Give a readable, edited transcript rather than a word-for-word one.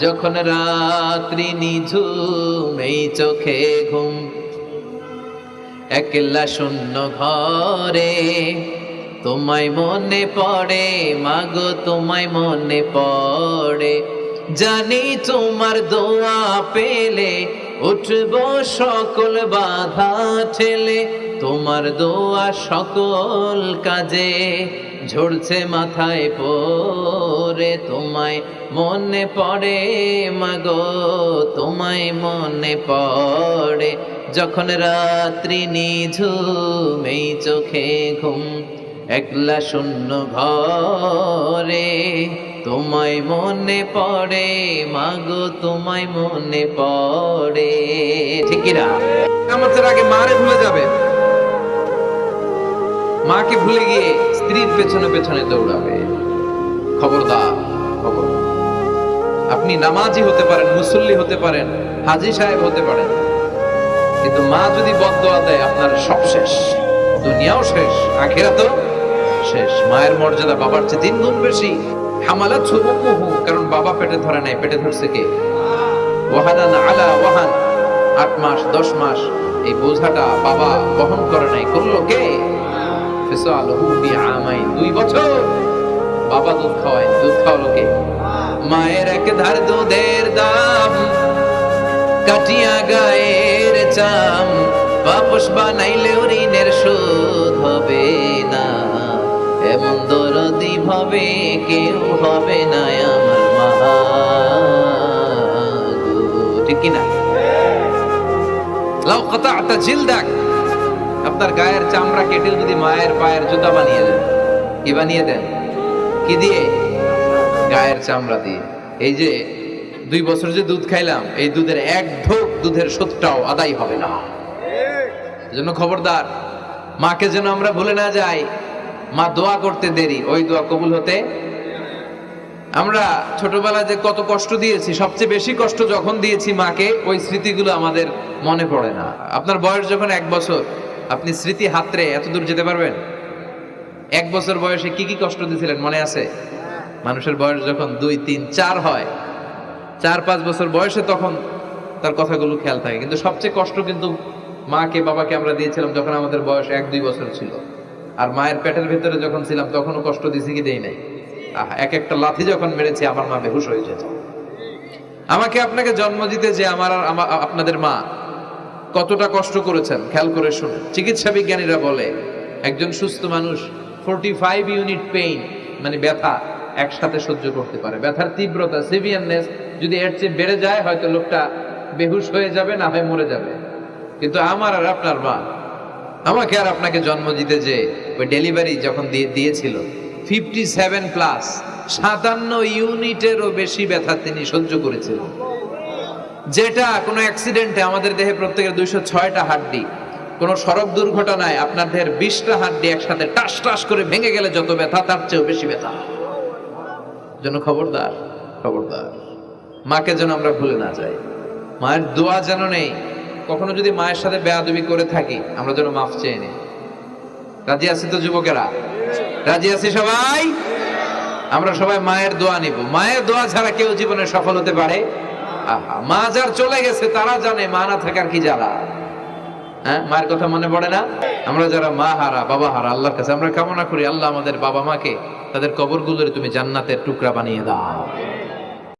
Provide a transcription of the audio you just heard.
যখন রাত্রি নিঝুম এই চোখে ঘুম, একলা শূন্য ঘরে তোমায় মনে পড়ে মাগো, তোমায় মনে পড়ে। জানি তোমার দোয়া পেলে উঠব সকল বাধা ঠেলে, তোমার দোয়া সকল কাজে ঝরছে মাথায় পড়ে। তোমায় মনে পড়ে মাগো, তোমায় মনে পড়ে। যখন রাত্রি নিঝুম এই চোখে ঘুম, একলা শূন্য ঘরে তোমায় মনে পড়ে মাগো, তোমায় মনে পড়ে। ঠিক না? কিয়ামতের আগে মারে ভুলে যাবে, মাকে ভুলে গিয়ে স্ত্রীর পেছনে পেছনে দৌড়াবে। খবরদার, খবর। আপনি নামাজি হতে পারেন, মুসল্লি হতে পারেন, হাজী সাহেব হতে পারেন, কিন্তু মা যদি বদদোয়া দেয় আপনার সব শেষ, দুনিয়াও শেষ, আখিরাতও শেষ। মায়ের মর্যাদা বাবার চেয়ে 3 গুণ বেশি। হামালাত উম্মুহু, কারণ বাবা পেটে ধরে নাই, পেটে ধরছে কে? ওয়াহানান আলা ওয়াহান, 8 মাস 10 মাস এই বোঝাটা বাবা বহন করে নাই, করলো কে? ফিসালুহু বিআমাইন, 2 বছর বাবা দুধ খাওয়ায়, দুধ খাওয়ালো কে? মায়ের এক ধার দুধের দাম কাটিয়া গায়ের চাম, বাপস বানাইলেও ঋণের শোধ হবে না। এমন দরদি ভাবে কেউ হবে না আমার মা গো। ঠিক কিনা? লাউ কাতা'তা জিলদাক, আপনার গায়ের চামড়া কেটে যদি মায়ের পায়ের জুতা বানিয়ে দেন, কি বানিয়ে দেন? কি দিয়ে? গায়ের চামড়া দিয়ে। এই যে 2 বছর যে দুধ খাইলাম, এই দুধের 1 ঢোক দুধের শোধটাও আদায় হবে না। এজন্য খবরদার, মাকে যেন আমরা ভুলে না যাই। মা দোয়া করতে দেরি, ওই দোয়া কবুল হতে। আমরা ছোটবেলায় যে কত কষ্ট দিয়েছি, সবচেয়ে বেশি কষ্ট যখন দিয়েছি মাকে, ওই স্মৃতিগুলো আমাদের মনে পড়ে না। আপনার বয়স যখন 1 বছর, আপনি স্মৃতি হাতড়ে এত দূর যেতে পারবেন? 1 বছর বয়সে কি কি কষ্ট দিয়েছিলেন মনে আছে? মানুষের বয়স যখন 2, 3, 4 হয়, 4-5 বছর বয়সে তখন তার কথাগুলো খেয়াল থাকে। কিন্তু সবচেয়ে কষ্ট কিন্তু মাকে বাবাকে আমরা দিয়েছিলাম যখন আমাদের বয়স 1-2 বছর ছিল। আর মায়ের পেটের ভেতরে যখন ছিলাম তখনও কষ্ট দিছি কি দেই নাই? এক একটা লাথি যখন মেরেছি আমার মা বেহুশ হয়ে যেত। আমাকে আপনাকে জন্ম দিতে যে আমার আর আপনাদের মা কতটা কষ্ট করেছেন খেয়াল করে শুনুন। চিকিৎসা বিজ্ঞানীরা বলে একজন সুস্থ মানুষ 45 ইউনিট পেইন, মানে ব্যথা একসাথে সহ্য করতে পারে। ব্যথার তীব্রতা, সিভিয়ারনেস যদি এর চেয়ে বেড়ে যায়, হয়তো লোকটা বেহুশ হয়ে যাবে, না হয় মরে যাবে। কিন্তু আমার আর আপনার মা আমাকে আর আপনাকে জন্ম দিতে যে ওই ডেলিভারি যখন দিয়েছিল, 57+, 57 ইউনিটেরও বেশি ব্যথা তিনি সহ্য করেছিলেন। যেটা কোনো অ্যাক্সিডেন্টে আমাদের দেহে প্রত্যেকের 206টা হাড্ডি, কোনো সড়ক দুর্ঘটনায় আপনার দেহের 20টা হাড্ডি একসাথে টাস টাস করে ভেঙে গেলে যত ব্যথা, তার চেয়েও বেশি ব্যথা। জন্য খবরদার, খবরদার, মাকে যেন আমরা ভুলে না যাই। মায়ের দোয়া যেন নেই। কখনো যদি মায়ের সাথে বেয়াদবি করে থাকি, আমরা যেন মাফ চেয়ে নিই। রাজি আছি তো যুবকেরা? রাজি আছি সবাই? আমরা সবাই মায়ের দোয়া নিব। মায়ের দোয়া ছাড়া কেউ জীবনে সফল হতে পারে? আহা, মা যার চলে গেছে তারা জানে মা না থাকার কি জ্বালা। হ্যাঁ, মায়ের কথা মনে পড়ে না? আমরা যারা মা হারা, বাবা হারা, আল্লাহর কাছে আমরা কামনা করি, আল্লাহ আমাদের বাবা মাকে, তাদের কবরগুলোরে তুমি জান্নাতের টুকরা বানিয়ে দাও।